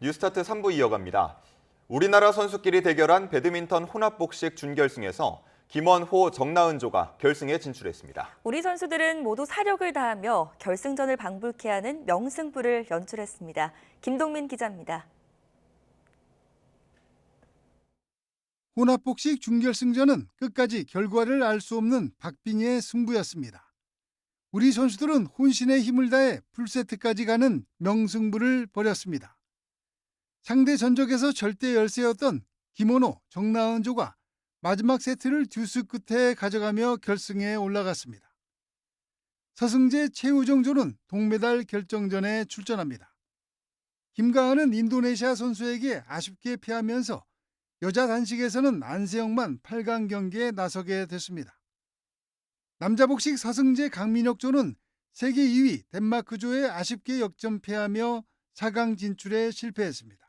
뉴스타트 3부 이어갑니다. 우리나라 선수끼리 대결한 배드민턴 혼합복식 준결승에서 김원호, 정나은조가 결승에 진출했습니다. 우리 선수들은 모두 사력을 다하며 결승전을 방불케 하는 명승부를 연출했습니다. 김동민 기자입니다. 혼합복식 준결승전은 끝까지 결과를 알 수 없는 박빙의 승부였습니다. 우리 선수들은 혼신의 힘을 다해 풀세트까지 가는 명승부를 벌였습니다. 상대 전적에서 절대 열세였던 김원호, 정나은조가 마지막 세트를 듀스 끝에 가져가며 결승에 올라갔습니다. 서승재, 최우정조는 동메달 결정전에 출전합니다. 김가은은 인도네시아 선수에게 아쉽게 패하면서 여자 단식에서는 안세영만 8강 경기에 나서게 됐습니다. 남자 복식 서승재, 강민혁조는 세계 2위 덴마크조에 아쉽게 역전패하며 4강 진출에 실패했습니다.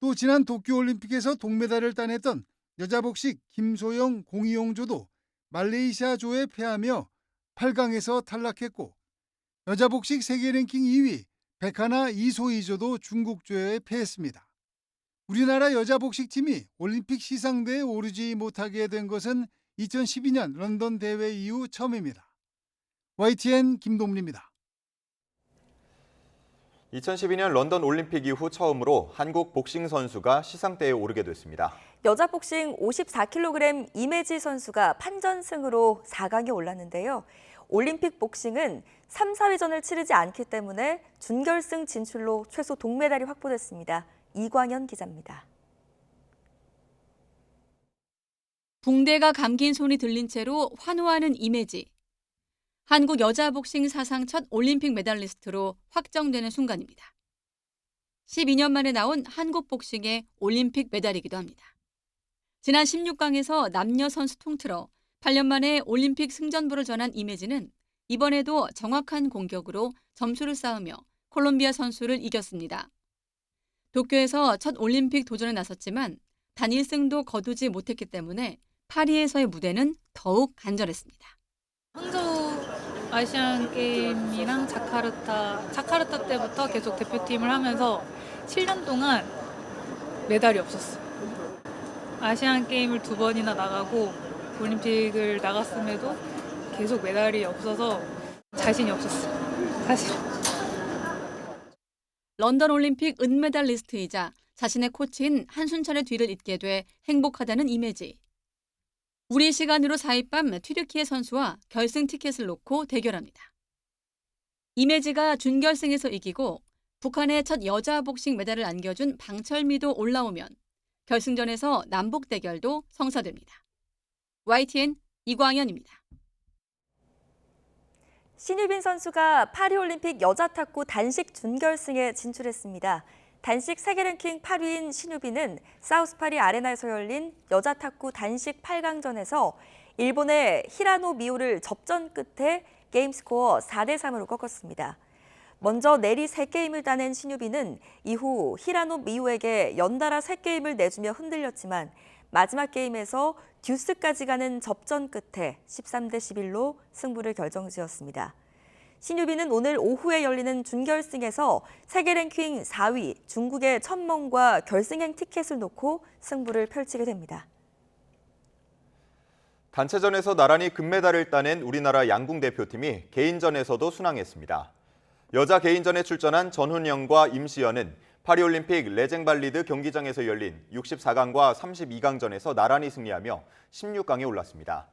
또 지난 도쿄올림픽에서 동메달을 따냈던 여자 복식 김소영, 공이용조도 말레이시아조에 패하며 8강에서 탈락했고, 여자 복식 세계 랭킹 2위 백하나 이소희조도 중국조에 패했습니다. 우리나라 여자 복식팀이 올림픽 시상대에 오르지 못하게 된 것은 2012년 런던 대회 이후 처음입니다. YTN 김동민입니다. 2012년 런던 올림픽 이후 처음으로 한국 복싱 선수가 시상대에 오르게 됐습니다. 여자 복싱 54kg 이매지 선수가 판전승으로 4강에 올랐는데요. 올림픽 복싱은 3, 4위전을 치르지 않기 때문에 준결승 진출로 최소 동메달이 확보됐습니다. 이광현 기자입니다. 붕대가 감긴 손이 들린 채로 환호하는 이매지. 한국 여자 복싱 사상 첫 올림픽 메달리스트로 확정되는 순간입니다. 12년 만에 나온 한국 복싱의 올림픽 메달이기도 합니다. 지난 16강에서 남녀 선수 통틀어 8년 만에 올림픽 승전보를 전한 이매지는 이번에도 정확한 공격으로 점수를 쌓으며 콜롬비아 선수를 이겼습니다. 도쿄에서 첫 올림픽 도전에 나섰지만 단 1승도 거두지 못했기 때문에 파리에서의 무대는 더욱 간절했습니다. 항저우 아시안 게임이랑 자카르타 때부터 계속 대표팀을 하면서 7년 동안 메달이 없었어요. 아시안 게임을 2번이나 나가고 올림픽을 나갔음에도 계속 메달이 없어서 자신이 없었어요. 사실. 런던 올림픽 은메달리스트이자 자신의 코치인 한순철의 뒤를 잇게 돼 행복하다는 이매지. 우리 시간으로 4일 밤 튀르키예 선수와 결승 티켓을 놓고 대결합니다. 이매지가 준결승에서 이기고 북한의 첫 여자 복싱 메달을 안겨준 방철미도 올라오면 결승전에서 남북 대결도 성사됩니다. YTN 이광현입니다. 신유빈 선수가 파리올림픽 여자 탁구 단식 준결승에 진출했습니다. 단식 세계 랭킹 8위인 신유빈은 사우스파리 아레나에서 열린 여자 탁구 단식 8강전에서 일본의 히라노 미오를 접전 끝에 게임 스코어 4대3으로 꺾었습니다. 먼저 내리 3게임을 따낸 신유빈은 이후 히라노 미오에게 연달아 3게임을 내주며 흔들렸지만 마지막 게임에서 듀스까지 가는 접전 끝에 13대11로 승부를 결정지었습니다. 신유빈은 오늘 오후에 열리는 준결승에서 세계 랭킹 4위 중국의 천멍과 결승행 티켓을 놓고 승부를 펼치게 됩니다. 단체전에서 나란히 금메달을 따낸 우리나라 양궁 대표팀이 개인전에서도 순항했습니다. 여자 개인전에 출전한 전훈영과 임시연은 파리올림픽 레쟁발리드 경기장에서 열린 64강과 32강전에서 나란히 승리하며 16강에 올랐습니다.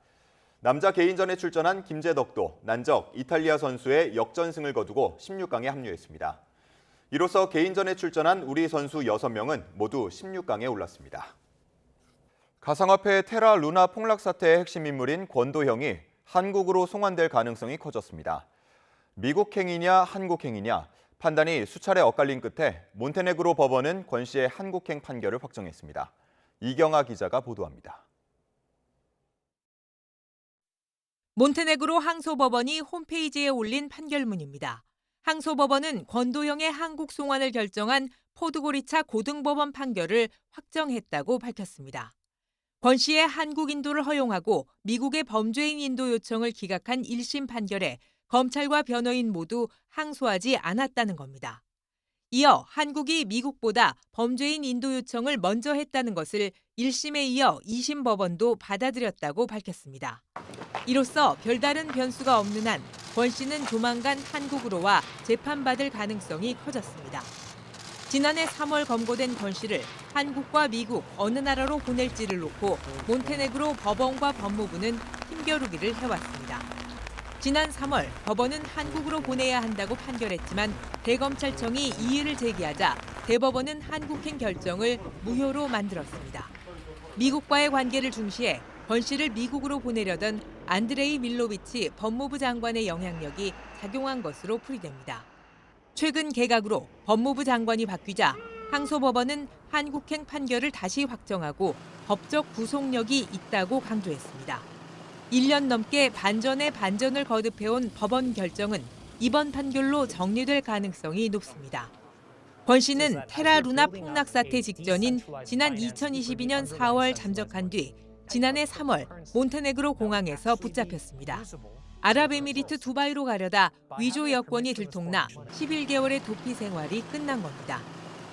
남자 개인전에 출전한 김재덕도 난적 이탈리아 선수의 역전승을 거두고 16강에 합류했습니다. 이로써 개인전에 출전한 우리 선수 6명은 모두 16강에 올랐습니다. 가상화폐 테라 루나 폭락 사태의 핵심 인물인 권도형이 한국으로 송환될 가능성이 커졌습니다. 미국 행위냐 한국 행위냐 판단이 수차례 엇갈린 끝에 몬테네그로 법원은 권 씨의 한국행 판결을 확정했습니다. 이경아 기자가 보도합니다. 몬테네그로 항소법원이 홈페이지에 올린 판결문입니다. 항소법원은 권도형의 한국 송환을 결정한 포드고리차 고등법원 판결을 확정했다고 밝혔습니다. 권 씨의 한국 인도를 허용하고 미국의 범죄인 인도 요청을 기각한 1심 판결에 검찰과 변호인 모두 항소하지 않았다는 겁니다. 이어 한국이 미국보다 범죄인 인도 요청을 먼저 했다는 것을 1심에 이어 2심 법원도 받아들였다고 밝혔습니다. 이로써 별다른 변수가 없는 한 권 씨는 조만간 한국으로 와 재판받을 가능성이 커졌습니다. 지난해 3월 검거된 권 씨를 한국과 미국 어느 나라로 보낼지를 놓고 몬테네그로 법원과 법무부는 힘겨루기를 해왔습니다. 지난 3월 법원은 한국으로 보내야 한다고 판결했지만 대검찰청이 이의를 제기하자 대법원은 한국행 결정을 무효로 만들었습니다. 미국과의 관계를 중시해 권 씨를 미국으로 보내려던 안드레이 밀로비치 법무부 장관의 영향력이 작용한 것으로 풀이됩니다. 최근 개각으로 법무부 장관이 바뀌자 항소법원은 한국행 판결을 다시 확정하고 법적 구속력이 있다고 강조했습니다. 1년 넘게 반전에 반전을 거듭해온 법원 결정은 이번 판결로 정리될 가능성이 높습니다. 권 씨는 테라 루나 폭락 사태 직전인 지난 2022년 4월 잠적한 뒤 지난해 3월 몬테네그로 공항에서 붙잡혔습니다. 아랍에미리트 두바이로 가려다 위조 여권이 들통나 11개월의 도피 생활이 끝난 겁니다.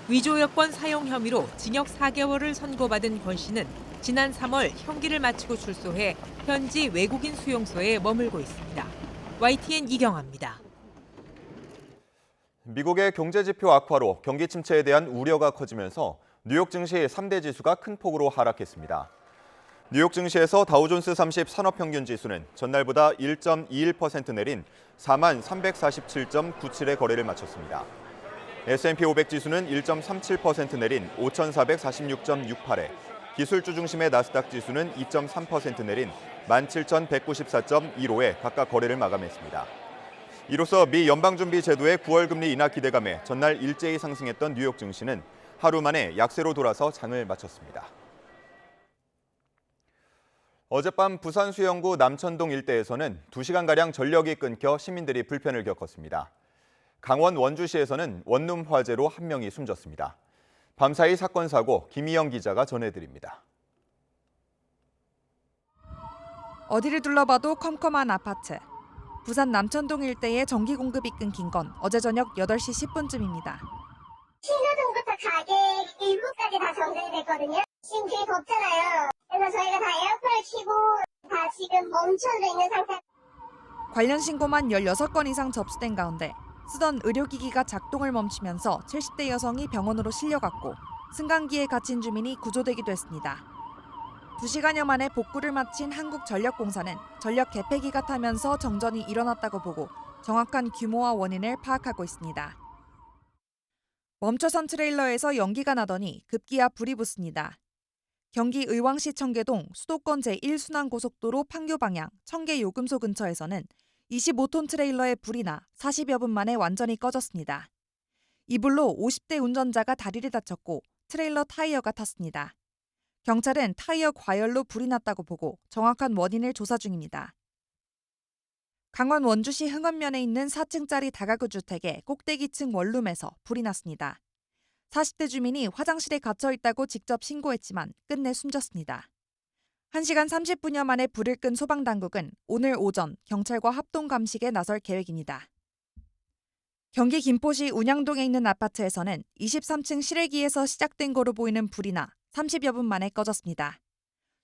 위조 여권 사용 혐의로 징역 4개월을 선고받은 권 씨는 지난 3월 형기를 마치고 출소해 현지 외국인 수용소에 머물고 있습니다. YTN 이경아입니다. 미국의 경제 지표 악화로 경기 침체에 대한 우려가 커지면서 뉴욕 증시 3대 지수가 큰 폭으로 하락했습니다. 뉴욕 증시에서 다우존스 30 산업평균 지수는 전날보다 1.21% 내린 4347.97의 거래를 마쳤습니다. S&P 500 지수는 1.37% 내린 5446.68에, 기술주 중심의 나스닥 지수는 2.3% 내린 17194.15에 각각 거래를 마감했습니다. 이로써 미 연방준비제도의 9월 금리 인하 기대감에 전날 일제히 상승했던 뉴욕 증시는 하루 만에 약세로 돌아서 장을 마쳤습니다. 어젯밤 부산 수영구 남천동 일대에서는 2시간가량 전력이 끊겨 시민들이 불편을 겪었습니다. 강원 원주시에서는 원룸 화재로 1명이 숨졌습니다. 밤사이 사건 사고 김희영 기자가 전해드립니다. 어디를 둘러봐도 컴컴한 아파트. 부산 남천동 일대에 전기 공급이 끊긴 건 어제 저녁 8시 10분쯤입니다. 신호등부터 가게 일부까지 다 정전됐거든요. 지금 되게 덥잖아요. 그래서 저희가 다 에어컨을 켜고 다 지금 멈춰져 있는 상태. 관련 신고만 16건 이상 접수된 가운데 쓰던 의료기기가 작동을 멈추면서 70대 여성이 병원으로 실려갔고 승강기에 갇힌 주민이 구조되기도 했습니다. 2시간여 만에 복구를 마친 한국전력공사는 전력 개폐기가 타면서 정전이 일어났다고 보고 정확한 규모와 원인을 파악하고 있습니다. 멈춰선 트레일러에서 연기가 나더니 급기야 불이 붙습니다. 경기 의왕시 청계동 수도권 제1순환고속도로 판교 방향 청계 요금소 근처에서는 25톤 트레일러에 불이 나 40여 분 만에 완전히 꺼졌습니다. 이 불로 50대 운전자가 다리를 다쳤고 트레일러 타이어가 탔습니다. 경찰은 타이어 과열로 불이 났다고 보고 정확한 원인을 조사 중입니다. 강원 원주시 흥원면에 있는 4층짜리 다가구 주택의 꼭대기층 원룸에서 불이 났습니다. 40대 주민이 화장실에 갇혀 있다고 직접 신고했지만 끝내 숨졌습니다. 1시간 30분여 만에 불을 끈 소방당국은 오늘 오전 경찰과 합동감식에 나설 계획입니다. 경기 김포시 운양동에 있는 아파트에서는 23층 실외기에서 시작된 거로 보이는 불이 나 30여 분 만에 꺼졌습니다.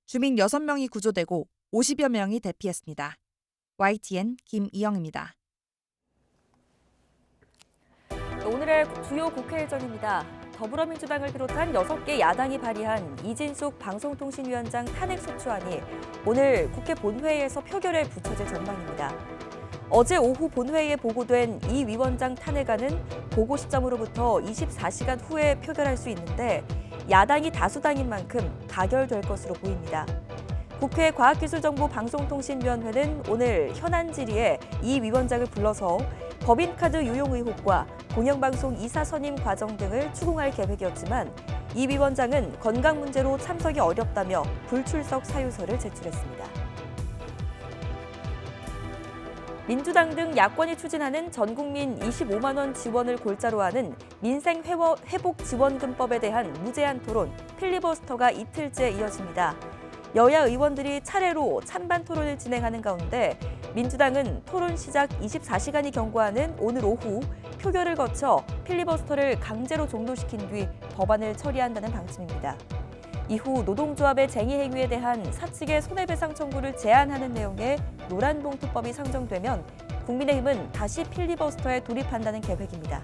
주민 6명이 구조되고 50여 명이 대피했습니다. YTN 김이영입니다. 오늘의 주요 국회 일정입니다. 더불어민주당을 비롯한 6개 야당이 발의한 이진숙 방송통신위원장 탄핵소추안이 오늘 국회 본회의에서 표결에 붙여질 전망입니다. 어제 오후 본회의에 보고된 이 위원장 탄핵안은 보고 시점으로부터 24시간 후에 표결할 수 있는데 야당이 다수당인 만큼 가결될 것으로 보입니다. 국회 과학기술정보방송통신위원회는 오늘 현안 질의에 이 위원장을 불러서 법인카드 유용 의혹과 공영방송 이사 선임 과정 등을 추궁할 계획이었지만 이 위원장은 건강 문제로 참석이 어렵다며 불출석 사유서를 제출했습니다. 민주당 등 야권이 추진하는 전국민 25만 원 지원을 골자로 하는 민생회복지원금법에 대한 무제한 토론, 필리버스터가 이틀째 이어집니다. 여야 의원들이 차례로 찬반 토론을 진행하는 가운데 민주당은 토론 시작 24시간이 경과하는 오늘 오후 표결을 거쳐 필리버스터를 강제로 종료시킨 뒤 법안을 처리한다는 방침입니다. 이후 노동조합의 쟁의 행위에 대한 사측의 손해배상 청구를 제한하는 내용의 노란봉투법이 상정되면 국민의힘은 다시 필리버스터에 돌입한다는 계획입니다.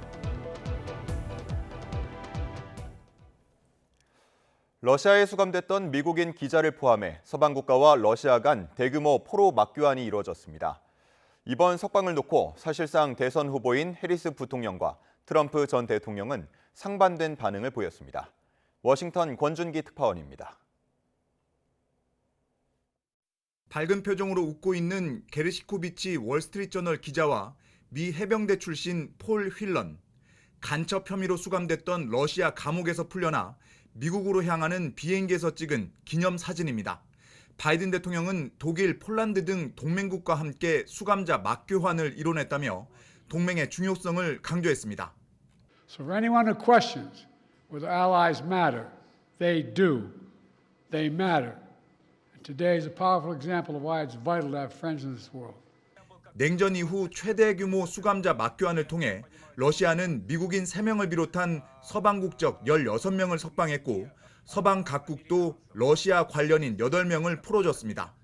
러시아에 수감됐던 미국인 기자를 포함해 서방 국가와 러시아 간 대규모 포로 막교환이 이루어졌습니다. 이번 석방을 놓고 사실상 대선 후보인 해리스 부통령과 트럼프 전 대통령은 상반된 반응을 보였습니다. 워싱턴 권준기 특파원입니다. 밝은 표정으로 웃고 있는 게르시코비치 월스트리트저널 기자와 미 해병대 출신 폴 휠런, 간첩 혐의로 수감됐던 러시아 감옥에서 풀려나 미국으로 향하는 비행기에서 찍은 기념 사진입니다. 바이든 대통령은 독일, 폴란드 등 동맹국과 함께 수감자 막교환을 이뤄냈다며 동맹의 중요성을 강조했습니다. So for anyone who questions whether allies matter, they do. They matter. And today is a powerful example of why it's vital to have friends in this world. 냉전 이후 최대 규모 수감자 막교환을 통해 러시아는 미국인 3명을 비롯한 서방 국적 16명을 석방했고 서방 각국도 러시아 관련인 8명을 풀어줬습니다.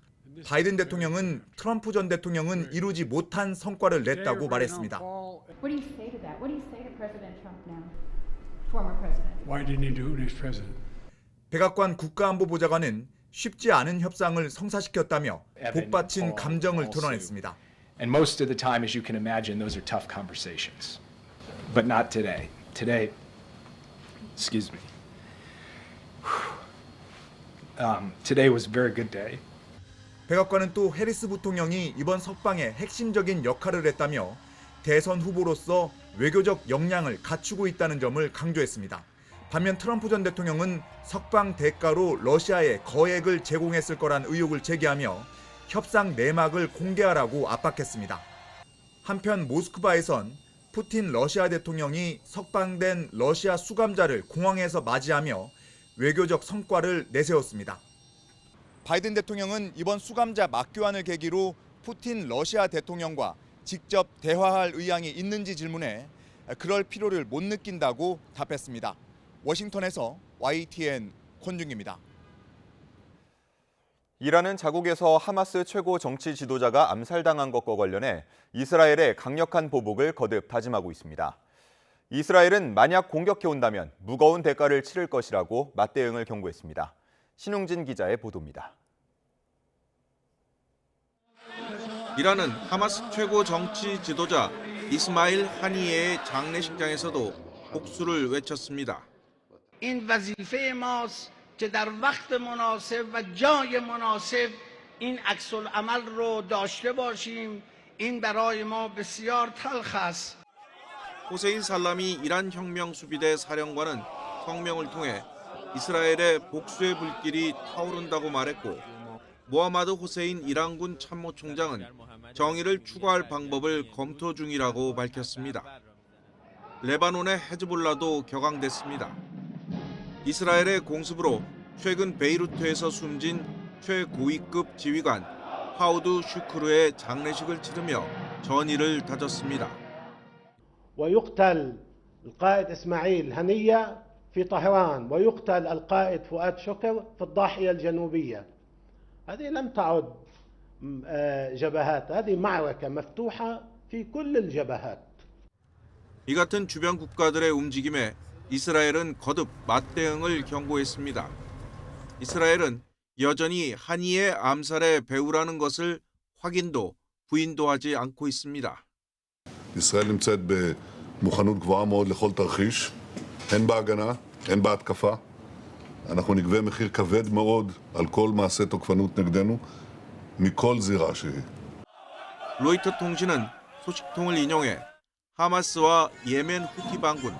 바이든 대통령은 트럼프 전 대통령은 이루지 못한 성과를 냈다고 말했습니다. What do you say to that? What do you say to President Trump now, former president? Why didn't he do it when he was president? 백악관 국가안보보좌관은 쉽지 않은 협상을 성사시켰다며 복받친 감정을 드러냈습니다. And most of the time, as you can imagine, those are tough conversations. But not today. Today, excuse me. Today was a very good day. 백악관은 또 해리스 부통령이 이번 석방에 핵심적인 역할을 했다며 대선 후보로서 외교적 역량을 갖추고 있다는 점을 강조했습니다. 반면 트럼프 전 대통령은 석방 대가로 러시아에 거액을 제공했을 거란 의혹을 제기하며 협상 내막을 공개하라고 압박했습니다. 한편 모스크바에선 푸틴 러시아 대통령이 석방된 러시아 수감자를 공항에서 맞이하며 외교적 성과를 내세웠습니다. 바이든 대통령은 이번 수감자 막교환을 계기로 푸틴 러시아 대통령과 직접 대화할 의향이 있는지 질문해 그럴 필요를 못 느낀다고 답했습니다. 워싱턴에서 YTN 권중기입니다. 이란은 자국에서 하마스 최고 정치 지도자가 암살당한 것과 관련해 이스라엘의 강력한 보복을 거듭 다짐하고 있습니다. 이스라엘은 만약 공격해온다면 무거운 대가를 치를 것이라고 맞대응을 경고했습니다. 신웅진 기자의 보도입니다. 이란은 하마스 최고 정치 지도자 이스마일 하니예의 장례식장에서도 복수를 외쳤습니다. این وظیفه ماست که در وقت مناسب و جای مناسب این عکس العمل رو داشته باشیم. این برای ما بسیار تلخ است. 호세인 살라미 이란 혁명 수비대 사령관은 성명을 통해 이스라엘의 복수의 불길이 타오른다고 말했고 모하마드 호세인 이란군 참모총장은 정의를 추구할 방법을 검토 중이라고 밝혔습니다. 레바논의 헤즈볼라도 격앙됐습니다. 이스라엘의 공습으로 최근 베이루트에서 숨진 최고위급 지휘관 하우드 슈크르의 장례식을 치르며 전의를 다졌습니다. ويقتل القائد إسماعيل هنية في طهران ويقتل القائد فؤاد شكر في الضاحية الجنوبية. هذه لم تعد جبهات، هذه معركة مفتوحة في كل الجبهات. 이 같은 주변 국가들의 움직임에 이스라엘은 거듭 맞대응을 경고했습니다. 이스라엘은 여전히 하니의 암살의 배후라는 것을 확인도 부인도 하지 않고 있습니다. ישראל נמצאת במוכנות גבוהה מאוד לכל תרחיש, הן בהגנה, הן בהתקפה. אנחנו נגבה מחיר כבד מאוד על כל מעשה תוקפנות נגדנו, מכל זירה שהיא. 로이터 통신은 소식통을 인용해 하마스와 예멘 후티 반군,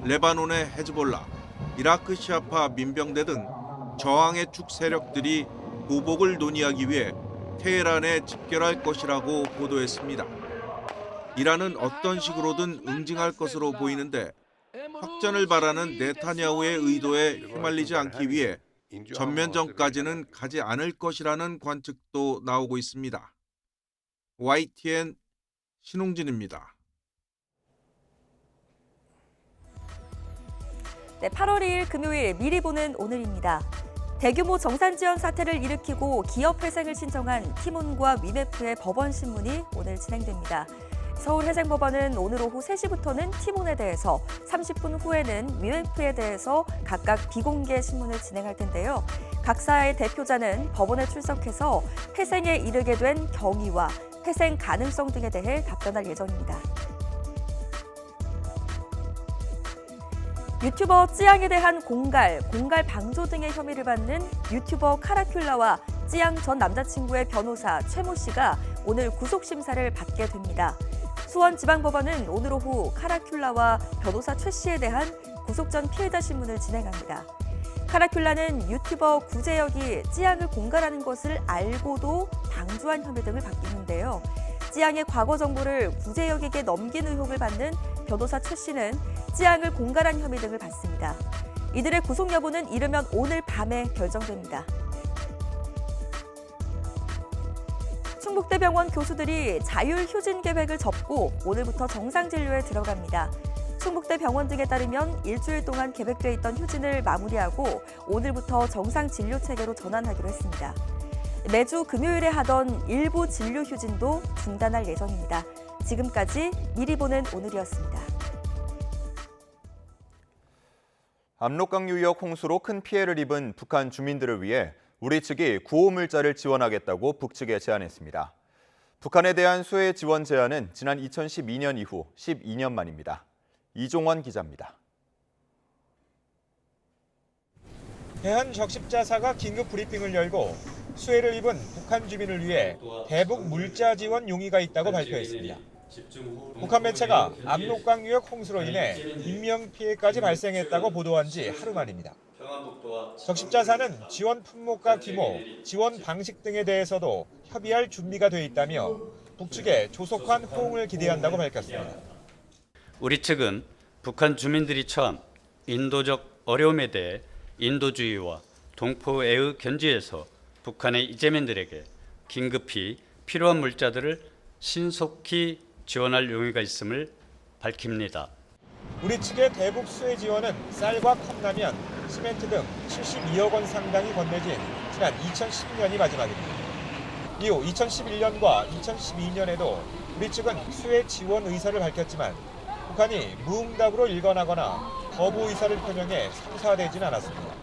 레바논의 헤즈볼라, 이라크 시아파 민병대 등 저항의 축 세력들이 보복을 논의하기 위해 테헤란에 집결할 것이라고 보도했습니다. 이란은 어떤 식으로든 응징할 것으로 보이는데 확전을 바라는 네타냐후의 의도에 휘말리지 않기 위해 전면전까지는 가지 않을 것이라는 관측도 나오고 있습니다. YTN 신웅진입니다. 네, 8월 2일 금요일 미리 보는 오늘입니다. 대규모 정산 지원 사태를 일으키고 기업 회생을 신청한 티몬과 위메프의 법원 신문이 오늘 진행됩니다. 서울회생법원은 오늘 오후 3시부터는 티몬에 대해서, 30분 후에는 위메프에 대해서 각각 비공개 신문을 진행할 텐데요. 각 사의 대표자는 법원에 출석해서 회생에 이르게 된 경위와 회생 가능성 등에 대해 답변할 예정입니다. 유튜버 찌양에 대한 공갈 방조 등의 혐의를 받는 유튜버 카라큘라와 찌양 전 남자친구의 변호사 최모 씨가 오늘 구속심사를 받게 됩니다. 수원지방법원은 오늘 오후 카라큘라와 변호사 최 씨에 대한 구속 전 피해자 신문을 진행합니다. 카라큘라는 유튜버 구제혁이 찌양을 공갈하는 것을 알고도 방조한 혐의 등을 받고 있는데요. 찌양의 과거 정보를 구제혁에게 넘긴 의혹을 받는 변호사 최 씨는 찌양을 공갈한 혐의 등을 받습니다. 이들의 구속 여부는 이르면 오늘 밤에 결정됩니다. 충북대병원 교수들이 자율휴진 계획을 접고 오늘부터 정상진료에 들어갑니다. 충북대병원 등에 따르면 일주일 동안 계획돼 있던 휴진을 마무리하고 오늘부터 정상진료 체계로 전환하기로 했습니다. 매주 금요일에 하던 일부 진료 휴진도 중단할 예정입니다. 지금까지 미리 보는 오늘이었습니다. 압록강 유역 홍수로 큰 피해를 입은 북한 주민들을 위해 우리 측이 구호물자를 지원하겠다고 북측에 제안했습니다. 북한에 대한 수해 지원 제안은 지난 2012년 이후 12년 만입니다. 이종원 기자입니다. 대한적십자사가 긴급 브리핑을 열고 수해를 입은 북한 주민을 위해 대북 물자 지원 용의가 있다고 발표했습니다. 북한 매체가 압록강 유역 홍수로 인해 인명피해까지 발생했다고 보도한 지 하루 만입니다. 적십자사는 지원 품목과 규모, 지원 방식 등에 대해서도 협의할 준비가 돼 있다며 북측에 조속한 호응을 기대한다고 밝혔습니다. 우리 측은 북한 주민들이 처한 인도적 어려움에 대해 인도주의와 동포애의 견지에서 북한의 이재민들에게 긴급히 필요한 물자들을 신속히 지원할 용의가 있음을 밝힙니다. 우리 측의 대북 수해 지원은 쌀과 컵라면, 시멘트 등 72억 원 상당이 건네진 지난 2010년이 마지막입니다. 이후 2011년과 2012년에도 우리 측은 수해 지원 의사를 밝혔지만 북한이 무응답으로 일관하거나 거부 의사를 표명해 성사되진 않았습니다.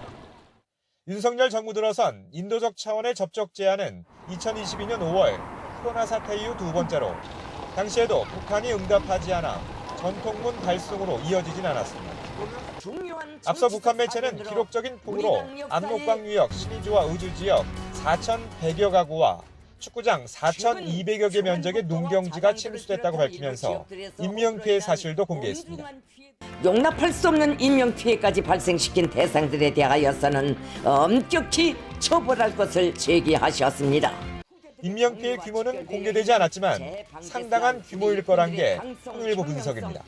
윤석열 정부 들어선 인도적 차원의 접촉 제안은 2022년 5월 코로나 사태 이후 두 번째로 당시에도 북한이 응답하지 않아 전통문 발송으로 이어지진 않았습니다. 앞서 북한 매체는 기록적인 폭우로 압록강 유역 신의주와 의주 지역 4,100여 가구와 축구장 4,200여 개 면적의 농경지가 침수됐다고 밝히면서 인명피해 사실도 공개했습니다. 용납할 수 없는 인명피해까지 발생시킨 대상들에 대하여서는 엄격히 처벌할 것을 제기하셨습니다. 인명피해 규모는 공개되지 않았지만 상당한 규모일 거란 게 통일부 분석입니다.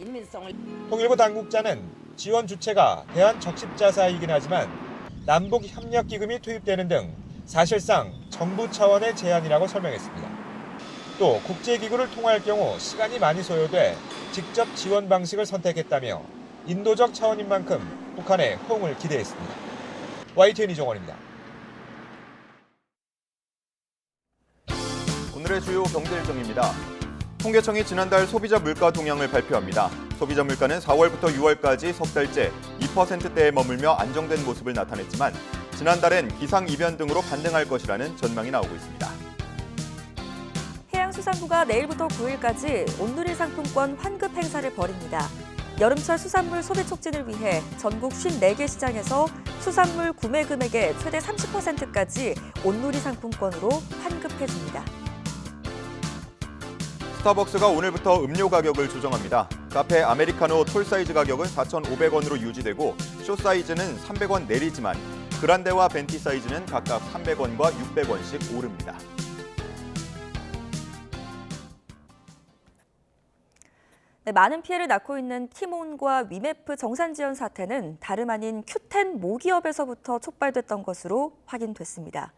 통일부 당국자는 지원 주체가 대한적십자사이긴 하지만 남북협력기금이 투입되는 등 사실상 정부 차원의 제안이라고 설명했습니다. 또 국제기구를 통할 경우 시간이 많이 소요돼 직접 지원 방식을 선택했다며 인도적 차원인 만큼 북한의 호응을 기대했습니다. YTN 이종원입니다. 오늘의 주요 경제 일정입니다. 통계청이 지난달 소비자 물가 동향을 발표합니다. 소비자 물가는 4월부터 6월까지 석 달째 2%대에 머물며 안정된 모습을 나타냈지만 지난달엔 기상이변 등으로 반등할 것이라는 전망이 나오고 있습니다. 해양수산부가 내일부터 9일까지 온누리 상품권 환급 행사를 벌입니다. 여름철 수산물 소비 촉진을 위해 전국 54개 시장에서 수산물 구매 금액의 최대 30%까지 온누리 상품권으로 환급해줍니다. 스타벅스가 오늘부터 음료 가격을 조정합니다. 카페 아메리카노 톨 사이즈 가격은 4,500원으로 유지되고 숏 사이즈는 300원 내리지만 그란데와 벤티 사이즈는 각각 300원과 600원씩 오릅니다. 네, 많은 피해를 낳고 있는 티몬과 위메프 정산 지원 사태는 다름 아닌 Q10 모기업에서부터 촉발됐던 것으로 확인됐습니다.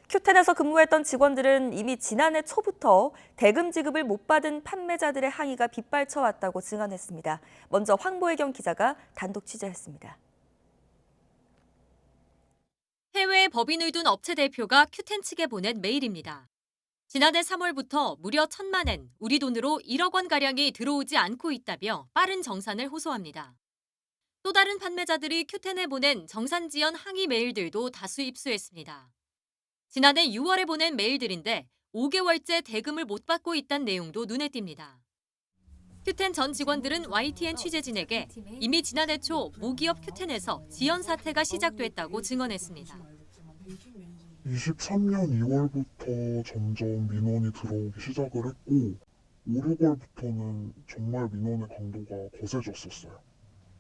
Q10에서 근무했던 직원들은 이미 지난해 초부터 대금 지급을 못 받은 판매자들의 항의가 빗발쳐 왔다고 증언했습니다. 먼저 황보혜경 기자가 단독 취재했습니다. 해외에 법인을 둔 업체 대표가 큐텐 측에 보낸 메일입니다. 지난해 3월부터 무려 1,000만 엔, 우리 돈으로 1억 원가량이 들어오지 않고 있다며 빠른 정산을 호소합니다. 또 다른 판매자들이 큐텐에 보낸 정산 지연 항의 메일들도 다수 입수했습니다. 지난해 6월에 보낸 메일들인데 5개월째 대금을 못 받고 있다는 내용도 눈에 띕니다. 큐텐 전 직원들은 YTN 취재진에게 이미 지난해 초 모기업 큐텐에서 지연 사태가 시작됐다고 증언했습니다. 23년 2월부터 점점 민원이 들어오기 시작을 했고 5, 6월부터는 정말 민원의 강도가 거세졌었어요.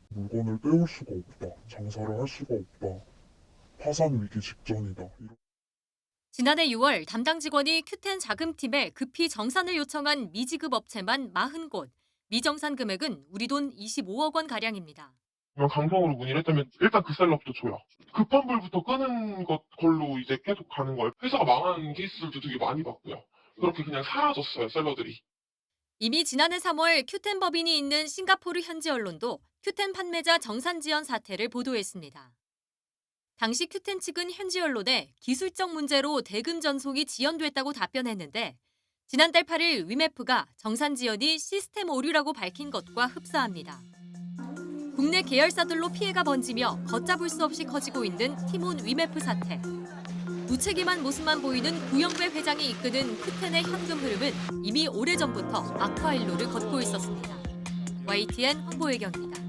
물건을 떼올 수가 없다, 장사를 할 수가 없다, 파산 위기 직전이다. 지난해 6월 담당 직원이 큐텐 자금팀에 급히 정산을 요청한 미지급 업체만 40곳, 미정산 금액은 우리 돈 25억 원가량입니다. 그냥 강성으로 문의를 했다면 일단 그 셀럽부터 줘요. 급한 불부터 끄는 것 걸로 이제 계속 가는 거예요. 회사가 망한 케이스들도 되게 많이 봤고요. 그렇게 그냥 사라졌어요, 셀러들이. 이미 지난해 3월 큐텐 법인이 있는 싱가포르 현지 언론도 큐텐 판매자 정산 지연 사태를 보도했습니다. 당시 큐텐 측은 현지 언론에 기술적 문제로 대금 전송이 지연됐다고 답변했는데 지난달 8일 위메프가 정산 지연이 시스템 오류라고 밝힌 것과 흡사합니다. 국내 계열사들로 피해가 번지며 걷잡을 수 없이 커지고 있는 티몬 위메프 사태. 무책임한 모습만 보이는 구영배 회장이 이끄는 큐텐의 현금 흐름은 이미 오래전부터 악화 일로를 걷고 있었습니다. YTN 황보혜경입니다.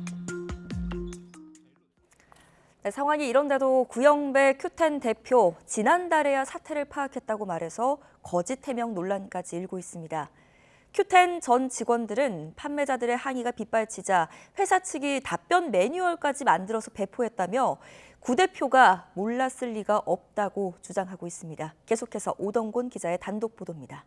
네, 상황이 이런데도 구영배 큐텐 대표 지난달에야 사태를 파악했다고 말해서 거짓 해명 논란까지 일고 있습니다. 큐텐 전 직원들은 판매자들의 항의가 빗발치자 회사 측이 답변 매뉴얼까지 만들어서 배포했다며 구 대표가 몰랐을 리가 없다고 주장하고 있습니다. 계속해서 오동곤 기자의 단독 보도입니다.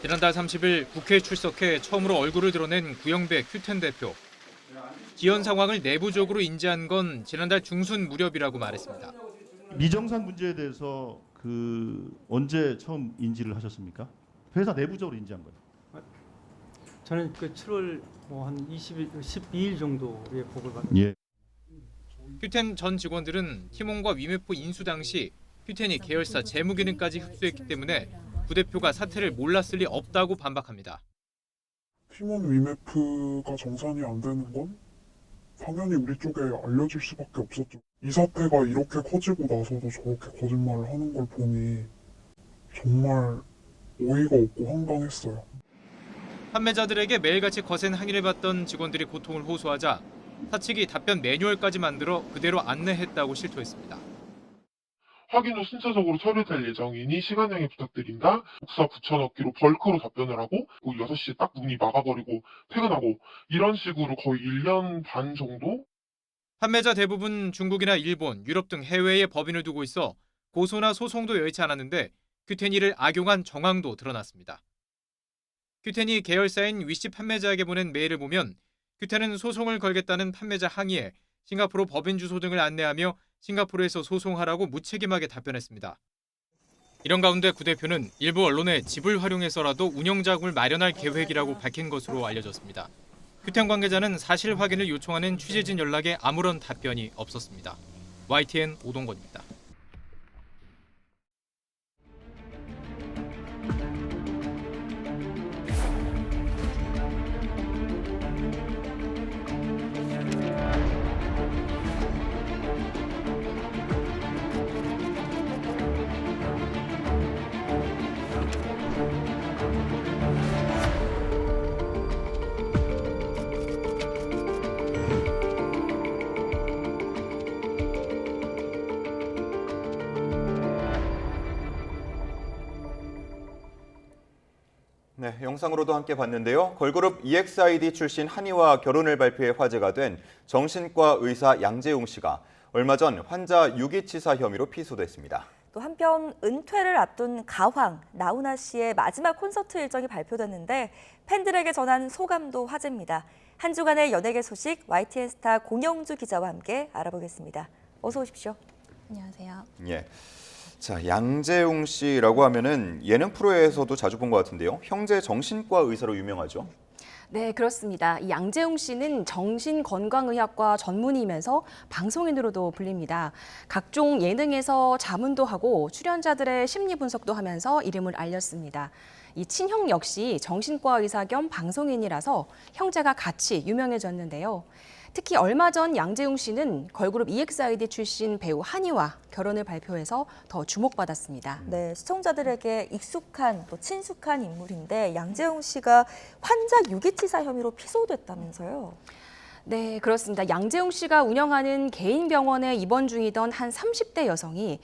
지난달 30일 국회에 출석해 처음으로 얼굴을 드러낸 구영배 큐텐 대표. 지연 상황을 내부적으로 인지한 건 지난달 중순 무렵이라고 말했습니다. 미정산 문제에 대해서 언제 처음 인지를 하셨습니까? 회사 내부적으로 인지한 거예요. 저는 7월 한 12일 정도에 보고를 받았습니다. 예. 큐텐 전 직원들은 티몬과 위메프 인수 당시 큐텐이 계열사 재무기능까지 흡수했기 때문에 구 대표가 사태를 몰랐을 리 없다고 반박합니다. 팀원 위메프가 정산이 안 되는 건 당연히 우리 쪽에 알려질 수밖에 없었죠. 이 사태가 이렇게 커지고 나서도 저렇게 거짓말을 하는 걸 보니 정말 어이가 없고 황당했어요. 판매자들에게 매일같이 거센 항의를 받던 직원들이 고통을 호소하자 사측이 답변 매뉴얼까지 만들어 그대로 안내했다고 실토했습니다. 확인 후 순차적으로 처리될 예정이니 시간양해 부탁드린다. 복사 붙여넣기로 벌크로 답변을 하고 6시에 딱 문이 막아버리고 퇴근하고 이런 식으로 거의 1년 반 정도? 판매자 대부분 중국이나 일본, 유럽 등 해외에 법인을 두고 있어 고소나 소송도 여의치 않았는데 큐텐이 이를 악용한 정황도 드러났습니다. 큐텐이 계열사인 위시 판매자에게 보낸 메일을 보면 큐텐은 소송을 걸겠다는 판매자 항의에 싱가포르 법인 주소 등을 안내하며 싱가포르에서 소송하라고 무책임하게 답변했습니다. 이런 가운데 구 대표는 일부 언론에 집을 활용해서라도 운영 자금을 마련할 계획이라고 밝힌 것으로 알려졌습니다. 큐텐 관계자는 사실 확인을 요청하는 취재진 연락에 아무런 답변이 없었습니다. YTN 오동건입니다. 네, 영상으로도 함께 봤는데요. 걸그룹 EXID 출신 한이와 결혼을 발표해 화제가 된 정신과 의사 양재용 씨가 얼마 전 환자 유기치사 혐의로 피소됐습니다. 또 한편 은퇴를 앞둔 가황, 나훈아 씨의 마지막 콘서트 일정이 발표됐는데 팬들에게 전한 소감도 화제입니다. 한 주간의 연예계 소식 YTN 스타 공영주 기자와 함께 알아보겠습니다. 어서 오십시오. 안녕하세요. 예. 자, 양재용 씨라고 하면은 예능 프로에서도 자주 본 것 같은데요. 형제 정신과 의사로 유명하죠. 네, 그렇습니다. 이 양재웅 씨는 정신건강의학과 전문의이면서 방송인으로도 불립니다. 각종 예능에서 자문도 하고 출연자들의 심리 분석도 하면서 이름을 알렸습니다. 이 친형 역시 정신과 의사 겸 방송인이라서 형제가 같이 유명해졌는데요. 특히 얼마 전 양재웅 씨는 걸그룹 EXID 출신 배우 한이와 결혼을 발표해서 더 주목받았습니다. 네, 시청자들에게 익숙한 또 친숙한 인물인데 양재웅 씨가 환자 유기치사 혐의로 피소됐다면서요? 네, 그렇습니다. 양재웅 씨가 운영하는 개인 병원에 입원 중이던 한 30대 여성이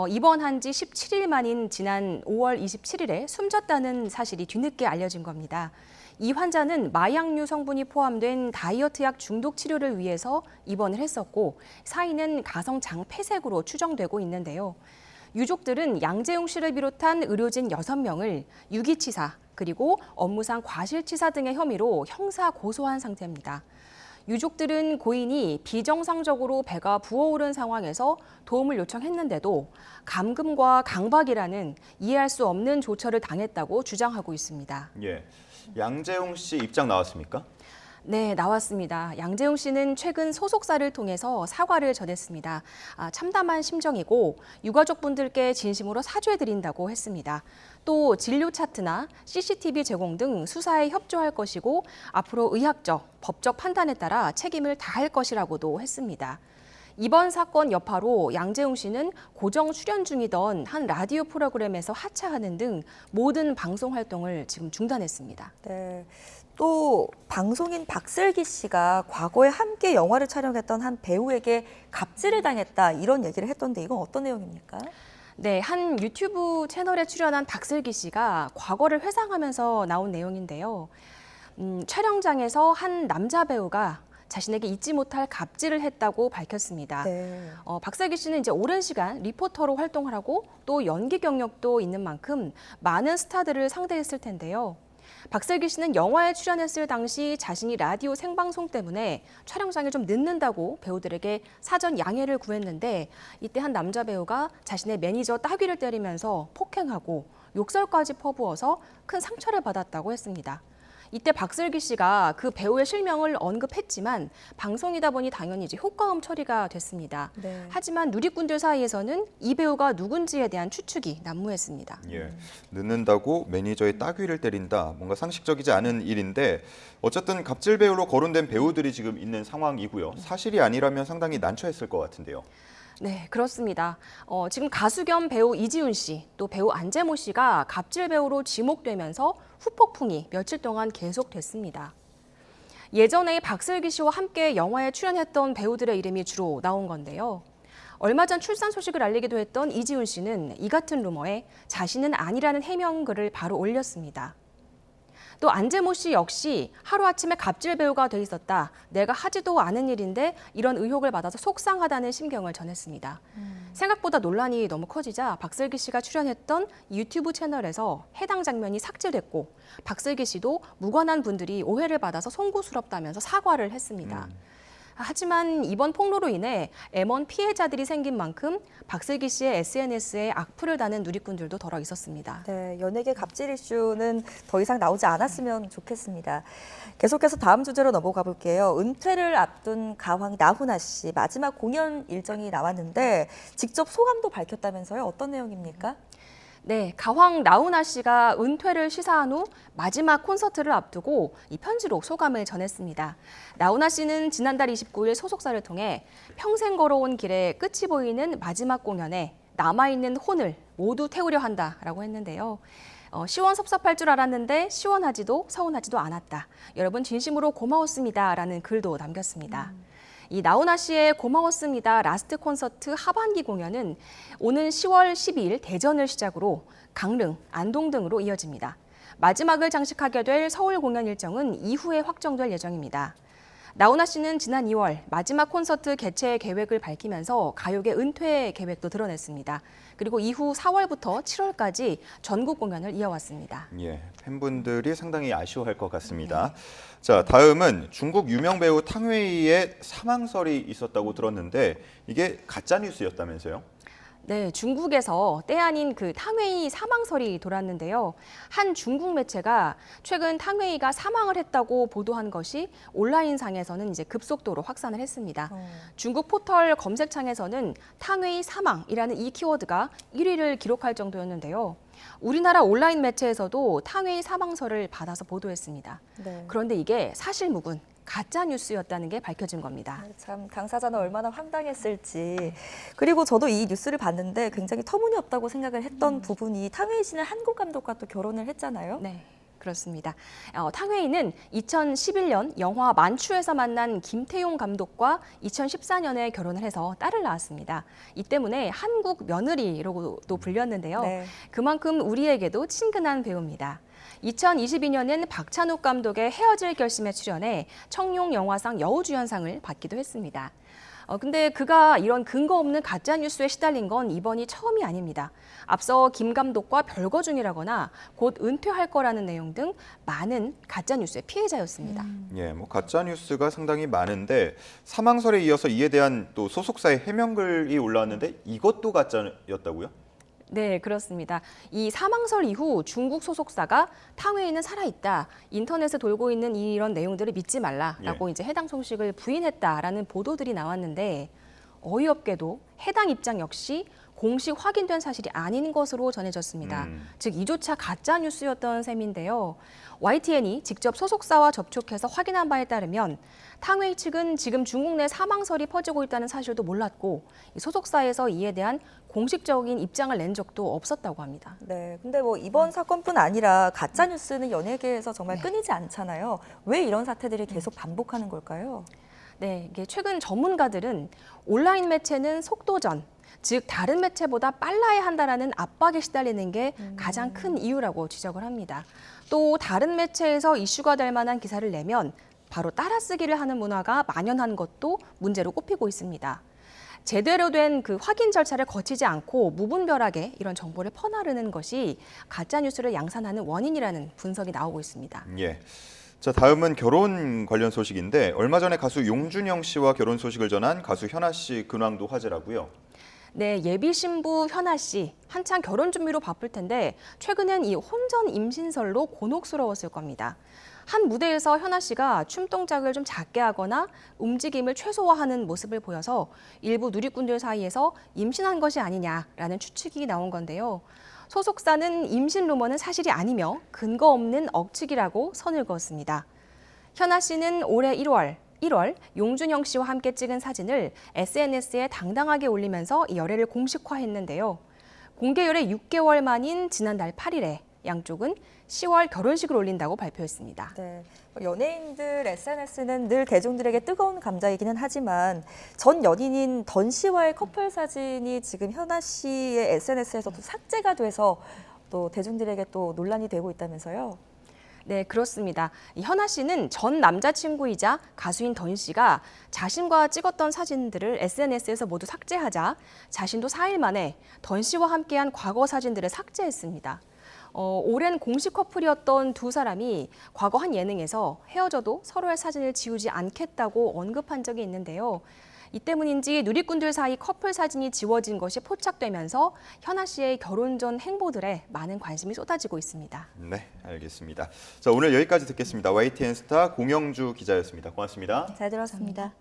입원한 지 17일 만인 지난 5월 27일에 숨졌다는 사실이 뒤늦게 알려진 겁니다. 이 환자는 마약류 성분이 포함된 다이어트약 중독 치료를 위해서 입원을 했었고 사인은 가성 장폐색으로 추정되고 있는데요. 유족들은 양재웅 씨를 비롯한 의료진 6명을 유기치사 그리고 업무상 과실치사 등의 혐의로 형사 고소한 상태입니다. 유족들은 고인이 비정상적으로 배가 부어오른 상황에서 도움을 요청했는데도 감금과 강박이라는 이해할 수 없는 조처를 당했다고 주장하고 있습니다. 예, 양재웅 씨 입장 나왔습니까? 네, 나왔습니다. 양재웅 씨는 최근 소속사를 통해서 사과를 전했습니다. 참담한 심정이고 유가족분들께 진심으로 사죄드린다고 했습니다. 또 진료 차트나 CCTV 제공 등 수사에 협조할 것이고 앞으로 의학적, 법적 판단에 따라 책임을 다할 것이라고도 했습니다. 이번 사건 여파로 양재웅 씨는 고정 출연 중이던 한 라디오 프로그램에서 하차하는 등 모든 방송 활동을 지금 중단했습니다. 네. 또 방송인 박슬기 씨가 과거에 함께 영화를 촬영했던 한 배우에게 갑질을 당했다 이런 얘기를 했던데 이건 어떤 내용입니까? 네, 한 유튜브 채널에 출연한 박슬기 씨가 과거를 회상하면서 나온 내용인데요. 촬영장에서 한 남자 배우가 자신에게 잊지 못할 갑질을 했다고 밝혔습니다. 네. 박슬기 씨는 이제 오랜 시간 리포터로 활동을 하고 또 연기 경력도 있는 만큼 많은 스타들을 상대했을 텐데요. 박슬기 씨는 영화에 출연했을 당시 자신이 라디오 생방송 때문에 촬영장에 좀 늦는다고 배우들에게 사전 양해를 구했는데 이때 한 남자 배우가 자신의 매니저 따귀를 때리면서 폭행하고 욕설까지 퍼부어서 큰 상처를 받았다고 했습니다. 이때 박슬기 씨가 그 배우의 실명을 언급했지만 방송이다 보니 당연히 이제 효과음 처리가 됐습니다. 네. 하지만 누리꾼들 사이에서는 이 배우가 누군지에 대한 추측이 난무했습니다. 예, 늦는다고 매니저의 따귀를 때린다. 뭔가 상식적이지 않은 일인데 어쨌든 갑질 배우로 거론된 배우들이 지금 있는 상황이고요. 사실이 아니라면 상당히 난처했을 것 같은데요. 네, 그렇습니다. 지금 가수 겸 배우 이지훈 씨, 또 배우 안재모 씨가 갑질 배우로 지목되면서 후폭풍이 며칠 동안 계속됐습니다. 예전에 박슬기 씨와 함께 영화에 출연했던 배우들의 이름이 주로 나온 건데요. 얼마 전 출산 소식을 알리기도 했던 이지훈 씨는 이 같은 루머에 자신은 아니라는 해명글을 바로 올렸습니다. 또 안재모 씨 역시 하루아침에 갑질 배우가 돼 있었다. 내가 하지도 않은 일인데 이런 의혹을 받아서 속상하다는 심경을 전했습니다. 생각보다 논란이 너무 커지자 박슬기 씨가 출연했던 유튜브 채널에서 해당 장면이 삭제됐고 박슬기 씨도 무관한 분들이 오해를 받아서 송구스럽다면서 사과를 했습니다. 하지만 이번 폭로로 인해 M1 피해자들이 생긴 만큼 박슬기 씨의 SNS에 악플을 다는 누리꾼들도 더러 있었습니다. 네, 연예계 갑질 이슈는 더 이상 나오지 않았으면 좋겠습니다. 계속해서 다음 주제로 넘어가 볼게요. 은퇴를 앞둔 가왕 나훈아 씨 마지막 공연 일정이 나왔는데 직접 소감도 밝혔다면서요? 어떤 내용입니까? 네, 가왕 나훈아 씨가 은퇴를 시사한 후 마지막 콘서트를 앞두고 이 편지로 소감을 전했습니다. 나훈아 씨는 지난달 29일 소속사를 통해 평생 걸어온 길에 끝이 보이는 마지막 공연에 남아있는 혼을 모두 태우려 한다라고 했는데요. 시원섭섭할 줄 알았는데 시원하지도 서운하지도 않았다. 여러분 진심으로 고마웠습니다라는 글도 남겼습니다. 이 나훈아 씨의 고마웠습니다 라스트 콘서트 하반기 공연은 오는 10월 12일 대전을 시작으로 강릉, 안동 등으로 이어집니다. 마지막을 장식하게 될 서울 공연 일정은 이후에 확정될 예정입니다. 나훈아 씨는 지난 2월 마지막 콘서트 개최 계획을 밝히면서 가요계 은퇴 계획도 드러냈습니다. 그리고 이후 4월부터 7월까지 전국 공연을 이어왔습니다. 예, 팬분들이 상당히 아쉬워할 것 같습니다. 자, 다음은 중국 유명 배우 탕웨이의 사망설이 있었다고 들었는데 이게 가짜 뉴스였다면서요? 네, 중국에서 때 아닌 그 탕웨이 사망설이 돌았는데요. 한 중국 매체가 최근 탕웨이가 사망을 했다고 보도한 것이 온라인상에서는 이제 급속도로 확산을 했습니다. 중국 포털 검색창에서는 탕웨이 사망이라는 이 키워드가 1위를 기록할 정도였는데요. 우리나라 온라인 매체에서도 탕웨이 사망설을 받아서 보도했습니다. 네. 그런데 이게 사실무근 가짜 뉴스였다는 게 밝혀진 겁니다. 참 당사자는 얼마나 황당했을지. 그리고 저도 이 뉴스를 봤는데 굉장히 터무니없다고 생각을 했던 부분이 탕웨이 씨는 한국 감독과 또 결혼을 했잖아요. 네. 그렇습니다. 탕웨이는 2011년 영화 만추에서 만난 김태용 감독과 2014년에 결혼을 해서 딸을 낳았습니다. 이 때문에 한국 며느리라고도 불렸는데요. 네. 그만큼 우리에게도 친근한 배우입니다. 2022년엔 박찬욱 감독의 헤어질 결심에 출연해 청룡 영화상 여우주연상을 받기도 했습니다. 근데 그가 이런 근거 없는 가짜 뉴스에 시달린 건 이번이 처음이 아닙니다. 앞서 김 감독과 별거 중이라거나 곧 은퇴할 거라는 내용 등 많은 가짜 뉴스의 피해자였습니다. 예, 뭐 가짜 뉴스가 상당히 많은데 사망설에 이어서 이에 대한 또 소속사의 해명글이 올라왔는데 이것도 가짜였다고요? 네, 그렇습니다. 이 사망설 이후 중국 소속사가 탕웨이는 살아있다. 인터넷에 돌고 있는 이런 내용들을 믿지 말라라고 이제 해당 소식을 부인했다라는 보도들이 나왔는데 어이없게도 해당 입장 역시 공식 확인된 사실이 아닌 것으로 전해졌습니다. 즉 이조차 가짜 뉴스였던 셈인데요. YTN이 직접 소속사와 접촉해서 확인한 바에 따르면 탕웨이 측은 지금 중국 내 사망설이 퍼지고 있다는 사실도 몰랐고 소속사에서 이에 대한 공식적인 입장을 낸 적도 없었다고 합니다. 네, 근데 뭐 이번 사건뿐 아니라 가짜 뉴스는 연예계에서 정말 끊이지 않잖아요. 왜 이런 사태들이 계속 반복하는 걸까요? 네, 이게 최근 전문가들은 온라인 매체는 속도전, 즉 다른 매체보다 빨라야 한다라는 압박에 시달리는 게 가장 큰 이유라고 지적을 합니다. 또 다른 매체에서 이슈가 될 만한 기사를 내면 바로 따라쓰기를 하는 문화가 만연한 것도 문제로 꼽히고 있습니다. 제대로 된 그 확인 절차를 거치지 않고 무분별하게 이런 정보를 퍼나르는 것이 가짜 뉴스를 양산하는 원인이라는 분석이 나오고 있습니다. 예. 자, 다음은 결혼 관련 소식인데 얼마 전에 가수 용준영 씨와 결혼 소식을 전한 가수 현아 씨 근황도 화제라고요. 네, 예비 신부 현아 씨 한창 결혼 준비로 바쁠 텐데 최근엔 이 혼전 임신설로 곤혹스러웠을 겁니다. 한 무대에서 현아 씨가 춤 동작을 좀 작게 하거나 움직임을 최소화하는 모습을 보여서 일부 누리꾼들 사이에서 임신한 것이 아니냐라는 추측이 나온 건데요. 소속사는 임신 루머는 사실이 아니며 근거 없는 억측이라고 선을 그었습니다. 현아 씨는 올해 1월 용준영 씨와 함께 찍은 사진을 SNS에 당당하게 올리면서 이 열애를 공식화했는데요. 공개 열애 6개월 만인 지난달 8일에 양쪽은 10월 결혼식을 올린다고 발표했습니다. 네, 연예인들 SNS는 늘 대중들에게 뜨거운 감자이기는 하지만 전 연인인 던 씨와의 커플 사진이 지금 현아 씨의 SNS에서도 삭제가 돼서 또 대중들에게 또 논란이 되고 있다면서요? 네, 그렇습니다. 현아 씨는 전 남자친구이자 가수인 던 씨가 자신과 찍었던 사진들을 SNS에서 모두 삭제하자 자신도 4일 만에 던 씨와 함께한 과거 사진들을 삭제했습니다. 오랜 공식 커플이었던 두 사람이 과거 한 예능에서 헤어져도 서로의 사진을 지우지 않겠다고 언급한 적이 있는데요. 이 때문인지 누리꾼들 사이 커플 사진이 지워진 것이 포착되면서 현아 씨의 결혼 전 행보들에 많은 관심이 쏟아지고 있습니다. 네, 알겠습니다. 자, 오늘 여기까지 듣겠습니다. YTN 스타 공영주 기자였습니다. 고맙습니다. 잘 들었습니다.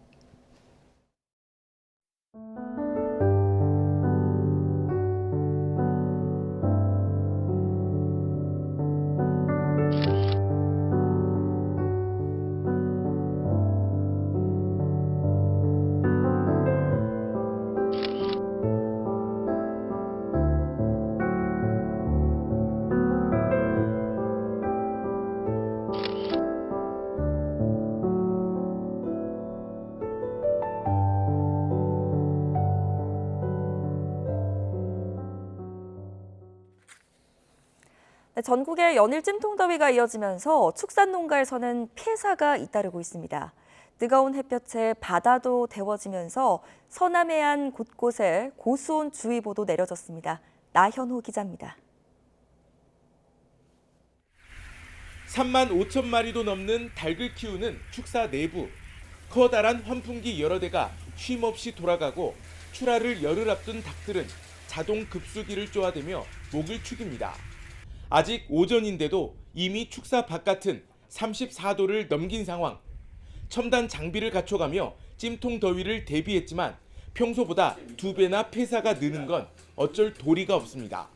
네, 전국의 연일 찜통더위가 이어지면서 축산농가에서는 폐사가 잇따르고 있습니다. 뜨거운 햇볕에 바다도 데워지면서 서남 해안 곳곳에 고수온 주의보도 내려졌습니다. 나현호 기자입니다. 3만 5천 마리도 넘는 닭을 키우는 축사 내부. 커다란 환풍기 여러 대가 쉼없이 돌아가고 출하를 열흘 앞둔 닭들은 자동 급수기를 쪼아대며 목을 축입니다. 아직 오전인데도 이미 축사 바깥은 34도를 넘긴 상황. 첨단 장비를 갖춰가며 찜통 더위를 대비했지만 평소보다 2배나 폐사가 느는 건 어쩔 도리가 없습니다.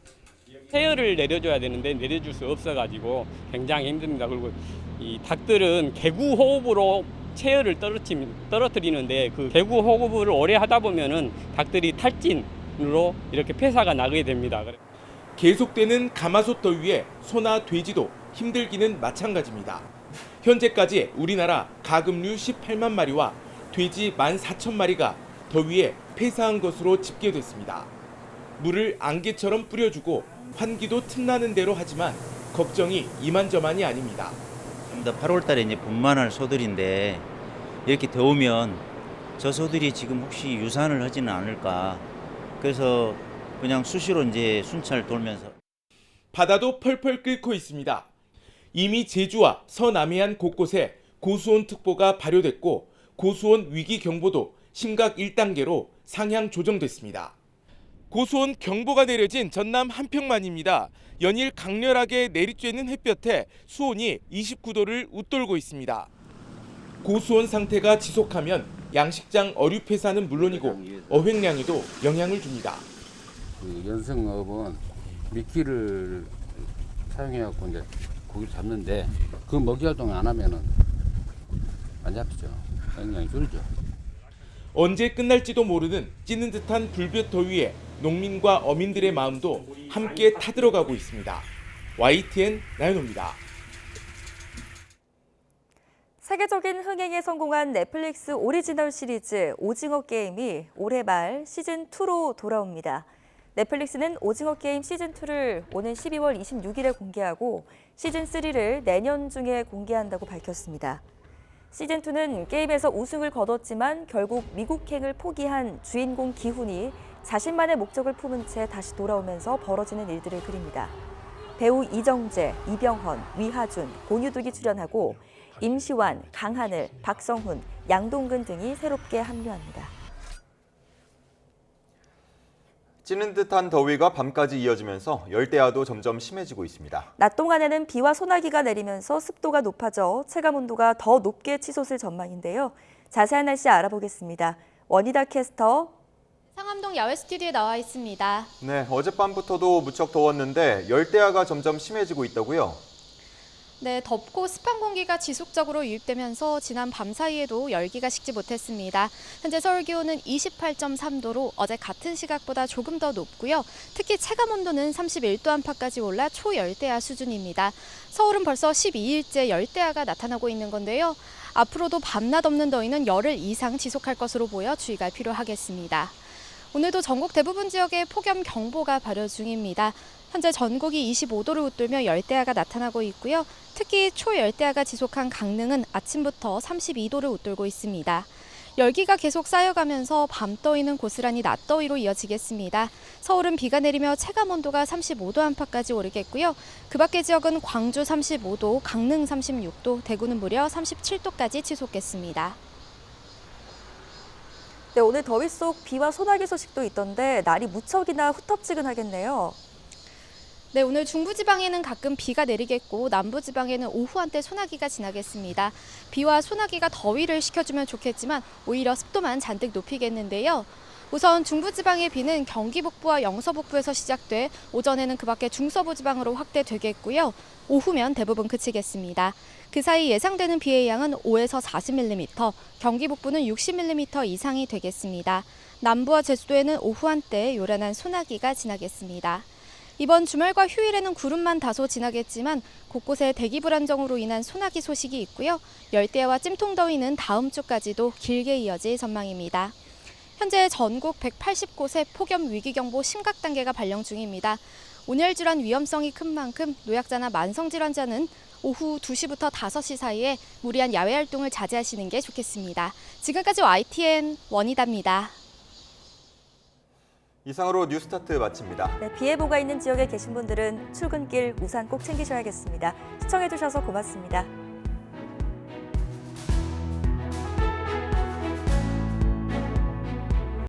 체열을 내려줘야 되는데 내려줄 수 없어가지고 굉장히 힘듭니다. 그리고 이 닭들은 개구 호흡으로 체열을 떨어뜨리는데 그 개구 호흡을 오래 하다 보면은 닭들이 탈진으로 이렇게 폐사가 나게 됩니다. 계속되는 가마솥 더위에 소나 돼지도 힘들기는 마찬가지입니다. 현재까지 우리나라 가금류 18만 마리와 돼지 14,000마리가 더위에 폐사한 것으로 집계됐습니다. 물을 안개처럼 뿌려주고 환기도 틈나는 대로 하지만 걱정이 이만저만이 아닙니다. 8월 달에 이제 분만할 소들인데 이렇게 더우면 저 소들이 지금 혹시 유산을 하지는 않을까. 그래서 그냥 수시로 이제 순찰 돌면서. 바다도 펄펄 끓고 있습니다. 이미 제주와 서남해안 곳곳에 고수온 특보가 발효됐고 고수온 위기 경보도 심각 1단계로 상향 조정됐습니다. 고수온 경보가 내려진 전남 한평만입니다. 연일 강렬하게 내리쬐는 햇볕에 수온이 29도를 웃돌고 있습니다. 고수온 상태가 지속하면 양식장 어류 폐사는 물론이고 어획량에도 영향을 줍니다. 그 연성어업은 미끼를 사용해갖고 이제 고기를 잡는데 그 먹이 활동을 안 하면은 안 잡히죠. 영향이 줄죠. 언제 끝날지도 모르는 찌는 듯한 불볕 더위에 농민과 어민들의 마음도 함께 타들어가고 있습니다. YTN 나연호입니다. 세계적인 흥행에 성공한 넷플릭스 오리지널 시리즈 오징어 게임이 올해 말 시즌2로 돌아옵니다. 넷플릭스는 오징어 게임 시즌2를 오는 12월 26일에 공개하고 시즌3를 내년 중에 공개한다고 밝혔습니다. 시즌2는 게임에서 우승을 거뒀지만 결국 미국행을 포기한 주인공 기훈이 자신만의 목적을 품은 채 다시 돌아오면서 벌어지는 일들을 그립니다. 배우 이정재, 이병헌, 위하준, 고유득이 출연하고 임시완, 강하늘, 박성훈, 양동근 등이 새롭게 합류합니다. 찌는 듯한 더위가 밤까지 이어지면서 열대야도 점점 심해지고 있습니다. 낮 동안에는 비와 소나기가 내리면서 습도가 높아져 체감온도가 더 높게 치솟을 전망인데요. 자세한 날씨 알아보겠습니다. 원희다 캐스터. 상암동 야외 스튜디오에 나와 있습니다. 네, 어젯밤부터도 무척 더웠는데 열대야가 점점 심해지고 있다고요? 네, 덥고 습한 공기가 지속적으로 유입되면서 지난 밤 사이에도 열기가 식지 못했습니다. 현재 서울 기온은 28.3도로 어제 같은 시각보다 조금 더 높고요. 특히 체감 온도는 31도 안팎까지 올라 초열대야 수준입니다. 서울은 벌써 12일째 열대야가 나타나고 있는 건데요. 앞으로도 밤낮 없는 더위는 열흘 이상 지속할 것으로 보여 주의가 필요하겠습니다. 오늘도 전국 대부분 지역에 폭염 경보가 발효 중입니다. 현재 전국이 25도를 웃돌며 열대야가 나타나고 있고요. 특히 초열대야가 지속한 강릉은 아침부터 32도를 웃돌고 있습니다. 열기가 계속 쌓여가면서 밤더위는 고스란히 낮더위로 이어지겠습니다. 서울은 비가 내리며 체감온도가 35도 안팎까지 오르겠고요. 그 밖의 지역은 광주 35도, 강릉 36도, 대구는 무려 37도까지 치솟겠습니다. 네, 오늘 더위 속 비와 소나기 소식도 있던데 날이 무척이나 후텁지근하겠네요. 네, 오늘 중부지방에는 가끔 비가 내리겠고 남부지방에는 오후 한때 소나기가 지나겠습니다. 비와 소나기가 더위를 식혀주면 좋겠지만 오히려 습도만 잔뜩 높이겠는데요. 우선 중부지방의 비는 경기 북부와 영서 북부에서 시작돼 오전에는 그 밖에 중서부 지방으로 확대되겠고요. 오후면 대부분 그치겠습니다. 그 사이 예상되는 비의 양은 5에서 40mm, 경기 북부는 60mm 이상이 되겠습니다. 남부와 제주도에는 오후 한때 요란한 소나기가 지나겠습니다. 이번 주말과 휴일에는 구름만 다소 지나겠지만 곳곳에 대기 불안정으로 인한 소나기 소식이 있고요. 열대야와 찜통더위는 다음 주까지도 길게 이어질 전망입니다. 현재 전국 180곳에 폭염 위기경보 심각 단계가 발령 중입니다. 온열질환 위험성이 큰 만큼 노약자나 만성질환자는 오후 2시부터 5시 사이에 무리한 야외 활동을 자제하시는 게 좋겠습니다. 지금까지 YTN 원희다입니다. 이상으로 뉴스타트 마칩니다. 네, 비 예보가 있는 지역에 계신 분들은 출근길 우산 꼭 챙기셔야겠습니다. 시청해주셔서 고맙습니다.